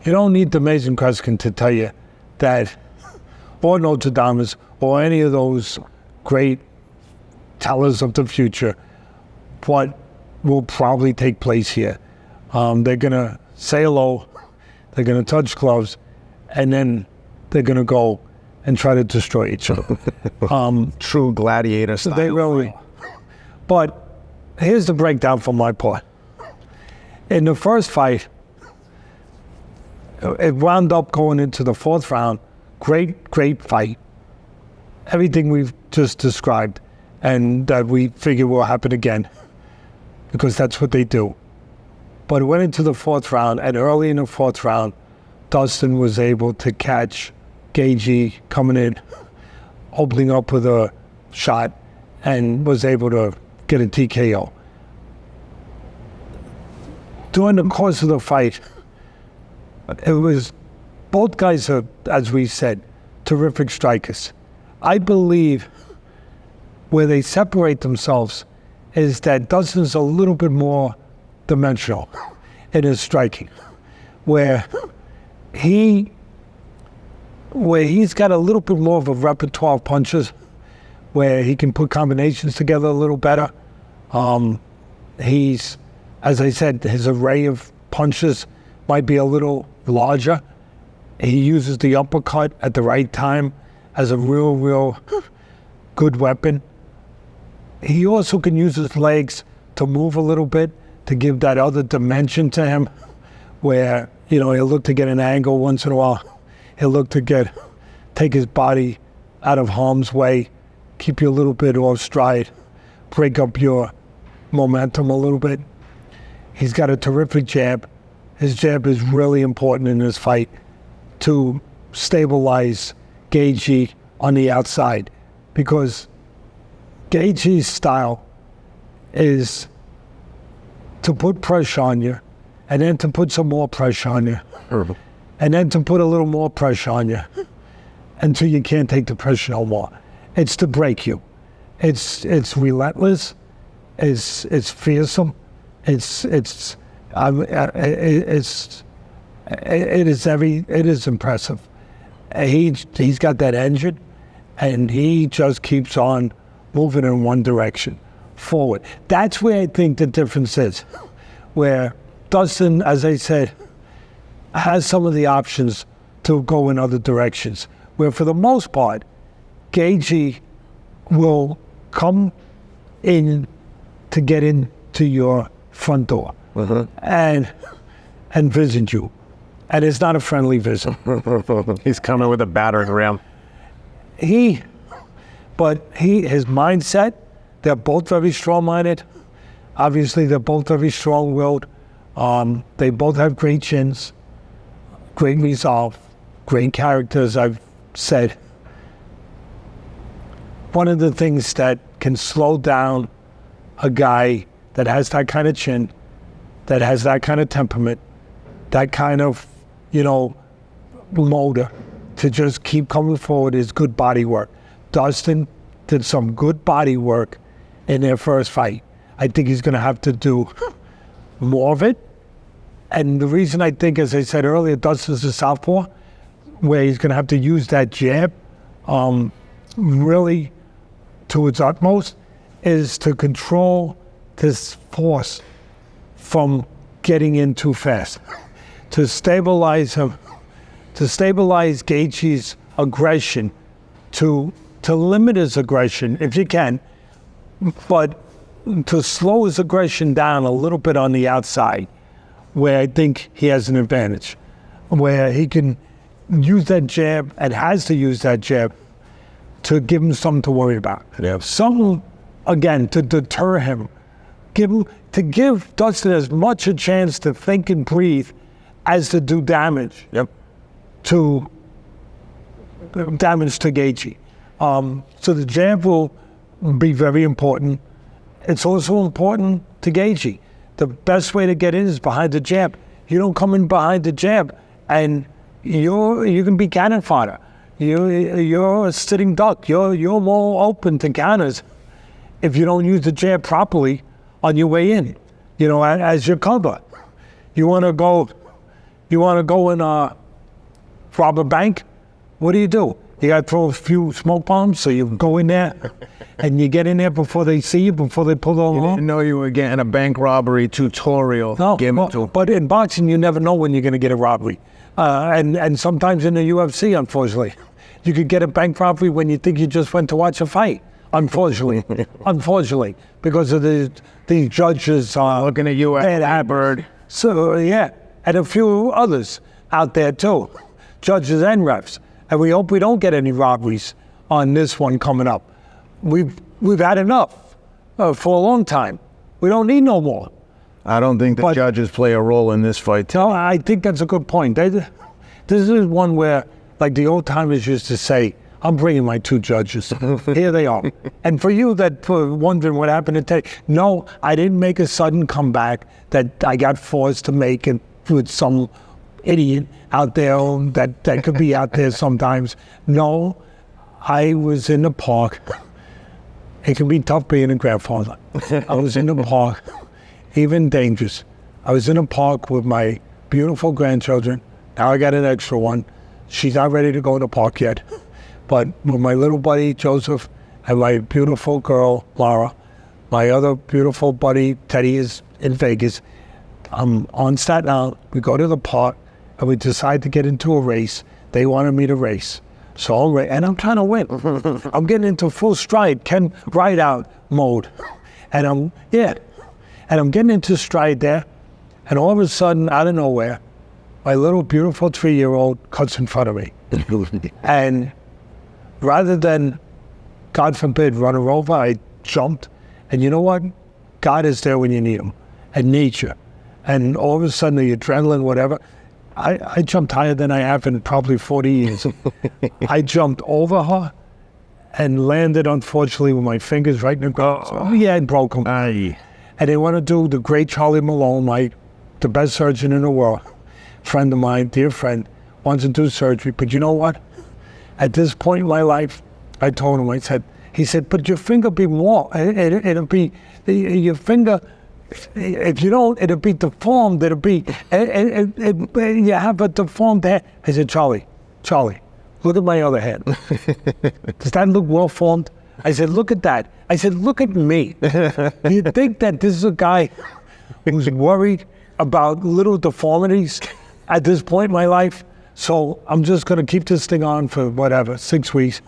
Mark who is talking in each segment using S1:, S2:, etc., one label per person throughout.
S1: You don't need the Mason Kreskin to tell you that, or Notre Dame, or any of those great tellers of the future, what will probably take place here. They're going to say hello, they're going to touch gloves, and then they're going to go and try to destroy each other.
S2: True gladiator style.
S1: They really. But here's the breakdown from my part. In the first fight, it wound up going into the fourth round. Great fight. Everything we've just described, and that we figure will happen again, because that's what they do. But it went into the fourth round, and early in the fourth round, Dustin was able to catch Gaethje coming in, opening up with a shot, and was able to get a TKO. During the course of the fight, it was, both guys are, as we said, terrific strikers. I believe where they separate themselves is that Dustin's a little bit more dimensional in his striking, where he's got a little bit more of a repertoire of punches, where he can put combinations together a little better. He's, as I said, his array of punches might be a little larger. He uses the uppercut at the right time as a real good weapon. He also can use his legs to move a little bit, to give that other dimension to him, where, he'll look to get an angle once in a while. He'll look to take his body out of harm's way, keep you a little bit off stride, break up your momentum a little bit. He's got a terrific jab. His jab is really important in this fight to stabilize Gaethje on the outside, because Gaethje's style is to put pressure on you, and then to put some more pressure on you, and then to put a little more pressure on you until you can't take the pressure no more. It's to break you. It's relentless. It's fearsome. It is impressive. He's got that engine, and he just keeps on moving in one direction, forward. That's where I think the difference is, where Dustin, as I said, has some of the options to go in other directions, where for the most part, Gaethje will come in to get into your front door and visit you. And it's not a friendly visit.
S2: He's coming with a battering ram.
S1: His mindset, they're both very strong-minded. Obviously, they're both very strong-willed. They both have great chins, great resolve, great characters, I've said. One of the things that can slow down a guy that has that kind of chin, that has that kind of temperament, that kind of, motor to just keep coming forward is good body work. Dustin did some good body work in their first fight. I think he's going to have to do more of it. And the reason I think, as I said earlier, Dustin's a southpaw, where he's going to have to use that jab really to its utmost, is to control this force from getting in too fast, to stabilize him, to stabilize Gaethje's aggression, to limit his aggression if you can, but to slow his aggression down a little bit on the outside, where I think he has an advantage, where he can use that jab and has to use that jab to give him something to worry about.
S2: Yep.
S1: Something, again, to deter him, to give Dustin as much a chance to think and breathe as to do damage.
S2: Yep.
S1: To Gaethje. So the jab will be very important. It's also important to Gaethje. The best way to get in is behind the jab. You don't come in behind the jab, and you can be cannon fodder. You're a sitting duck. You're more open to counters if you don't use the jab properly on your way in. As your cover, you want to go You want to go and rob a bank? What do? You got to throw a few smoke bombs, so you go in there, and you get in there before they see you, before they pull the alarm.
S2: I didn't know you were getting a bank robbery tutorial.
S1: No, but in boxing, you never know when you're going to get a robbery. And sometimes in the UFC, unfortunately, you could get a bank robbery when you think you just went to watch a fight. Unfortunately, because of these judges
S2: Looking at you, Bird.
S1: So yeah, and a few others out there too, judges and refs. And we hope we don't get any robberies on this one coming up. We've had enough for a long time. We don't need no more.
S2: I don't think the judges play a role in this fight.
S1: No, I think that's a good point. This is one where, like the old timers used to say, I'm bringing my 2 judges. Here they are. And for you that were wondering what happened to Teddy, no, I didn't make a sudden comeback that I got forced to make it with some idiot out there that could be out there sometimes. No, I was in the park. It can be tough being a grandfather. I was in the park, even dangerous. I was in the park with my beautiful grandchildren. Now I got an extra one. She's not ready to go to the park yet. But with my little buddy, Joseph, and my beautiful girl, Laura, my other beautiful buddy, Teddy, is in Vegas. I'm on Staten Island. We go to the park, and we decide to get into a race. They wanted me to race. So and I'm trying to win. I'm getting into full stride, Ken ride-out mode. And I'm getting into stride there. And all of a sudden, out of nowhere, my little beautiful 3-year-old cuts in front of me. And rather than, God forbid, run her over, I jumped. And you know what? God is there when you need him. And nature. And all of a sudden, the adrenaline, whatever. I jumped higher than I have in probably 40 years. I jumped over her and landed, unfortunately, with my fingers right in the ground. Oh, yeah, and broke them.
S2: Aye.
S1: And they want to do the great Charlie Malone, the best surgeon in the world, friend of mine, dear friend, wants to do surgery. But you know what? At this point in my life, I told him, he said, but your finger be more, it'll be, your finger, if you don't, it'll be deformed, it'll be, you have a deformed hand. I said, Charlie, look at my other hand. Does that look well formed? I said, look at that. I said, look at me. Do you think that this is a guy who's worried about little deformities at this point in my life? So I'm just going to keep this thing on for 6 weeks,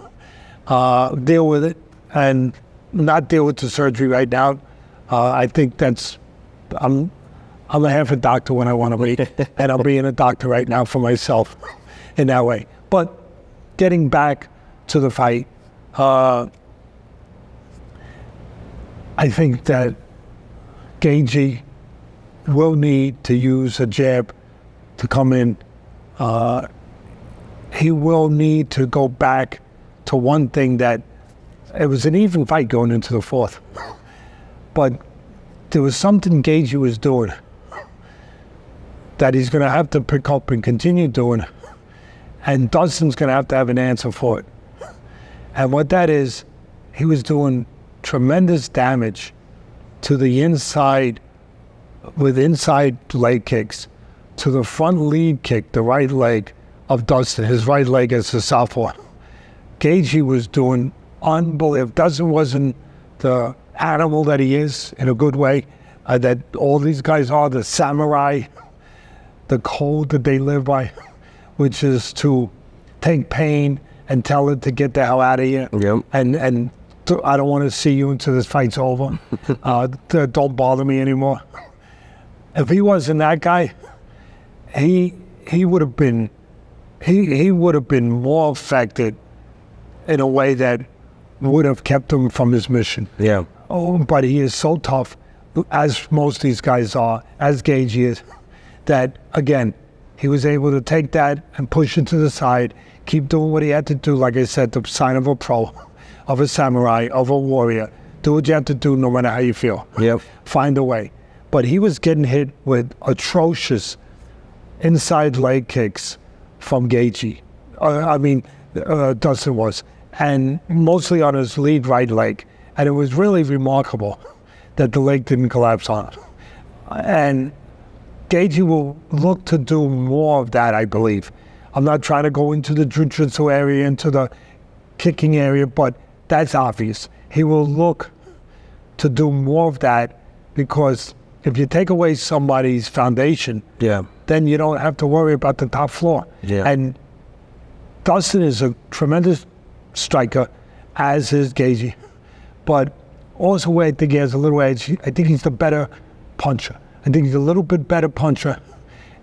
S1: deal with it, and not deal with the surgery right now. I think I'm a half a doctor when I want to be, and I'm being a doctor right now for myself in that way. But getting back to the fight, I think that Gaethje will need to use a jab to come in. He will need to go back to one thing that it was an even fight going into the 4th. But there was something Gaethje was doing that he's going to have to pick up and continue doing. And Dustin's going to have an answer for it. And what that is, he was doing tremendous damage to the inside with inside leg kicks, to the front lead kick, the right leg of Dustin, his right leg as a southpaw. Gaethje was doing unbelievable. Dustin wasn't the animal that he is in a good way, that all these guys are, the samurai, the code that they live by, which is to take pain and tell it to get the hell out of here.
S2: Yep.
S1: And I don't want to see you until this fight's over. Don't bother me anymore. If he wasn't that guy, he would have been more affected in a way that would have kept him from his mission.
S2: Yeah.
S1: Oh, but he is so tough, as most of these guys are, as Gaethje is, that again, he was able to take that and push it to the side, keep doing what he had to do. Like I said, the sign of a pro, of a samurai, of a warrior. Do what you have to do, no matter how you feel.
S2: Yep.
S1: Find a way. But he was getting hit with atrocious inside leg kicks from Gaethje. Dustin was. And mostly on his lead right leg. And it was really remarkable that the leg didn't collapse on it. And Gaethje will look to do more of that, I believe. I'm not trying to go into the jiu-jitsu area, into the kicking area, but that's obvious. He will look to do more of that because if you take away somebody's foundation, then you don't have to worry about the top floor. And Dustin is a tremendous striker, as is Gaethje. But also where I think he has a little edge, I think he's the better puncher. I think he's a little bit better puncher,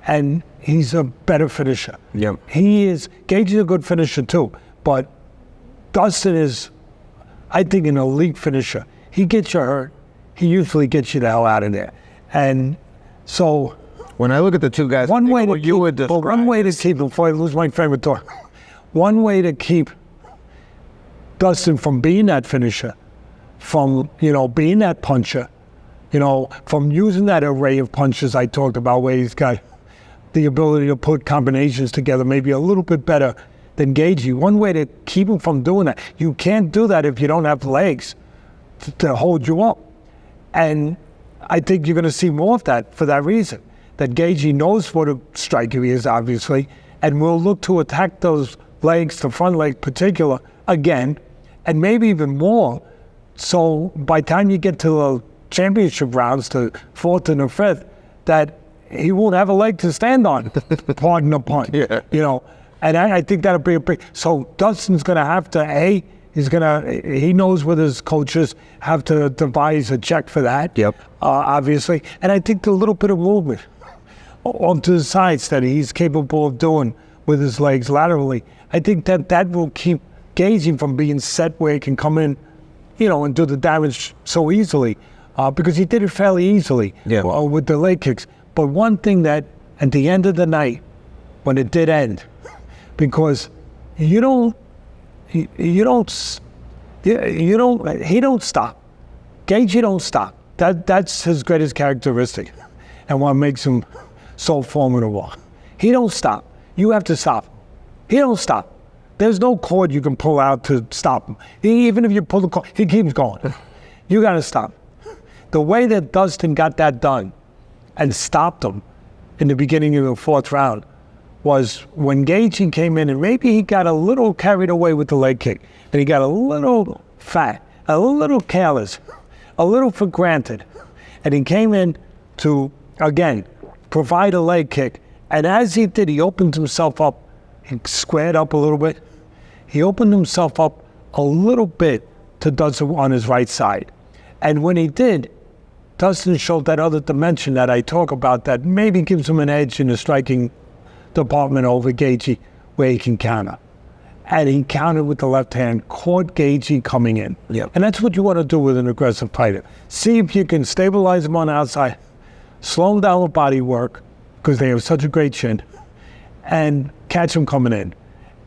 S1: and he's a better finisher. Gaethje's a good finisher too, but Dustin is, I think, an elite finisher. He gets you hurt. He usually gets you the hell out of there. And so,
S2: when I look at the two guys,
S1: one way to keep, before I lose my favorite thought, one way to keep Dustin from being that finisher, from, being that puncher, from using that array of punches I talked about, where he's got the ability to put combinations together maybe a little bit better than Gaethje. One way to keep him from doing that, you can't do that if you don't have legs to hold you up. And I think you're going to see more of that for that reason, that Gaethje knows what a striker he is, obviously, and will look to attack those legs, the front leg particular, again, and maybe even more. So by the time you get to the championship rounds, to fourth and the fifth, that he won't have a leg to stand on, pardon the pun. And I think that'll be a big, so Dustin's going to have to, he knows with his coaches, have to devise a check for that, obviously. And I think the little bit of movement onto the sides that he's capable of doing with his legs laterally, I think that will keep Gaethje from being set where he can come in, and do the damage so easily, because he did it fairly easily with the leg kicks. But one thing that at the end of the night, when it did end, because he don't stop. Gaethje don't stop. That's his greatest characteristic, and what makes him so formidable. He don't stop. You have to stop him. He don't stop. There's no cord you can pull out to stop him. Even if you pull the cord, he keeps going. You got to stop. The way that Dustin got that done and stopped him in the beginning of the fourth round was when Gaethje came in, and maybe he got a little carried away with the leg kick, and he got a little fat, a little careless, a little for granted. And he came in to, again, provide a leg kick. And as he did, he opened himself up. He squared up a little bit. He opened himself up a little bit to Dustin on his right side. And when he did, Dustin showed that other dimension that I talk about that maybe gives him an edge in the striking department over Gaethje, where he can counter. And he countered with the left hand, caught Gaethje coming in. And that's what you want to do with an aggressive fighter. See if you can stabilize him on the outside, slow him down with body work, because they have such a great chin, and catch him coming in.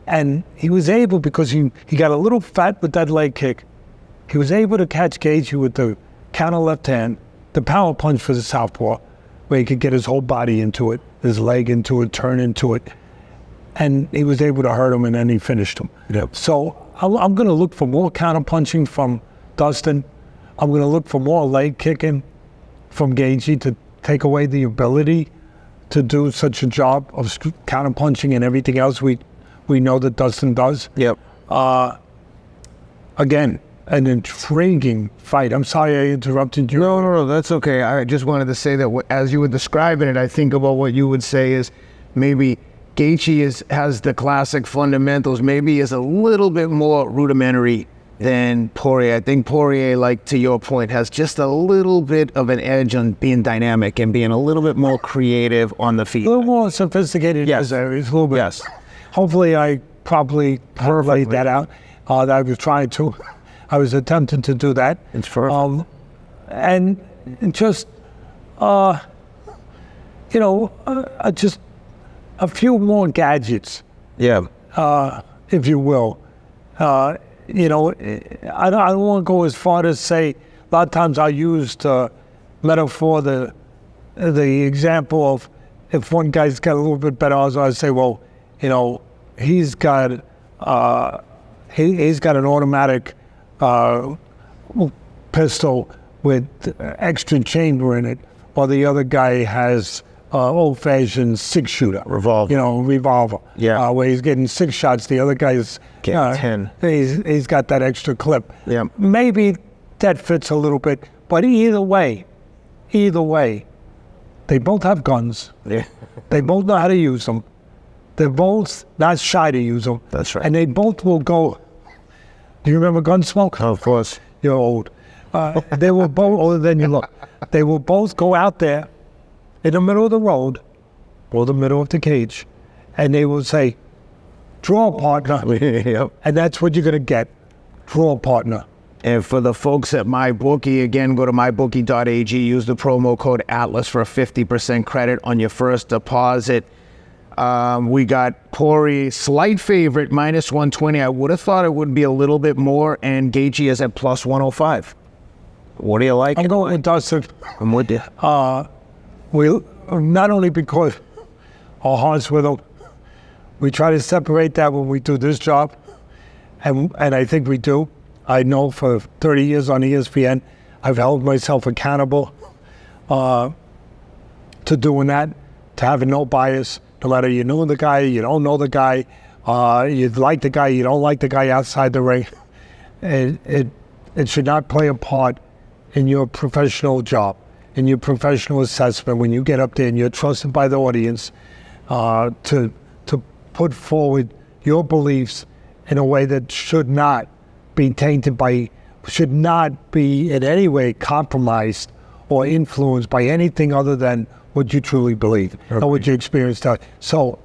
S1: And he was able, because he got a little fat with that leg kick, he was able to catch Gaethje with the counter left hand, the power punch for the southpaw, where he could get his whole body into it, his leg into it, turn into it. And he was able to hurt him, and then he finished him. So I'm going to look for more counter punching from Dustin. I'm going to look for more leg kicking from Gaethje to take away the ability to do such a job of counter punching and everything else we know that Dustin does. Again, an intriguing fight. I'm sorry I interrupted you.
S2: No, that's okay. I just wanted to say that as you were describing it, I think about what you would say is maybe Gaethje has the classic fundamentals, maybe is a little bit more rudimentary than Poirier. I think Poirier, like to your point, has just a little bit of an edge on being dynamic and being a little bit more creative on the feet.
S1: A little more sophisticated in those areas, a little bit.
S2: Yes.
S1: Hopefully I probably laid that out. That I was trying to. I was attempting to do that.
S2: It's perfect.
S1: And just, just a few more gadgets. If you will. I don't want to go as far as say, a lot of times I used metaphor, the example of if one guy's got a little bit better odds, I'd say, well, he's got an automatic pistol with extra chamber in it, while the other guy has old-fashioned six-shooter.
S2: Revolver.
S1: You know, revolver.
S2: Yeah.
S1: Where he's getting 6 shots, the other guy's
S2: Getting 10.
S1: He's got that extra clip.
S2: Yeah.
S1: Maybe that fits a little bit, but either way, they both have guns.
S2: Yeah.
S1: They both know how to use them. They're both not shy to use them.
S2: That's right.
S1: And they both will go. Do you remember Gunsmoke?
S2: Of course.
S1: You're old. They will both, older than you look. They will both go out there in the middle of the road or the middle of the cage, and they will say, draw a partner.
S2: Yep.
S1: And that's what you're going to get. Draw a partner.
S2: And for the folks at MyBookie, again, go to mybookie.ag, use the promo code ATLAS for a 50% credit on your first deposit. We got Poirier, slight favorite, -120. I would have thought it would be a little bit more, and Gaethje is at +105. What do you like?
S1: I'm going with Dustin.
S2: I'm with you.
S1: We not only because our hearts with them, we try to separate that when we do this job, and I think we do. I know for 30 years on ESPN, I've held myself accountable to doing that, to having no bias, no matter you know the guy, you don't know the guy, you like the guy, you don't like the guy outside the ring. It should not play a part in your professional job, in your professional assessment when you get up there and you're trusted by the audience to put forward your beliefs in a way that should not be tainted by, should not be in any way compromised or influenced by anything other than what you truly believe or what you experienced. So,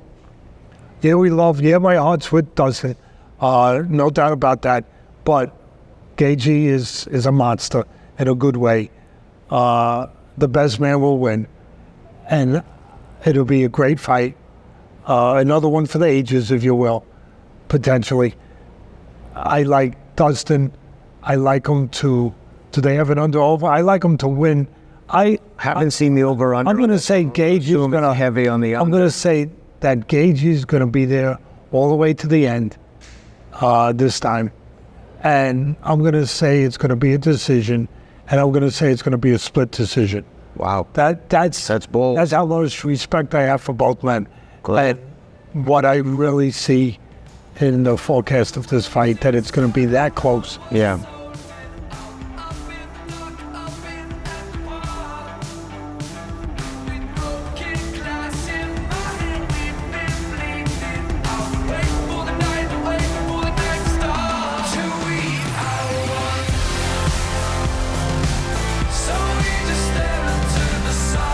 S1: yeah, my heart's with Dustin, no doubt about that. But Gaethje is a monster in a good way. The best man will win, and it'll be a great fight. Another one for the ages, if you will, potentially. I like Dustin. I like him to. Do they have an under-over? I like him to win. I
S2: Haven't seen the over-under.
S1: I'm going to say Gaethje is going to
S2: heavy on the
S1: I'm going to say that Gaethje is going to be there all the way to the end this time, and I'm going to say it's going to be a decision, and I'm going to say it's going to be a split decision.
S2: Wow.
S1: That's
S2: bold.
S1: That's how much respect I have for both men,
S2: Good.
S1: and what I really see in the forecast of this fight, that it's going to be that close.
S2: Yeah.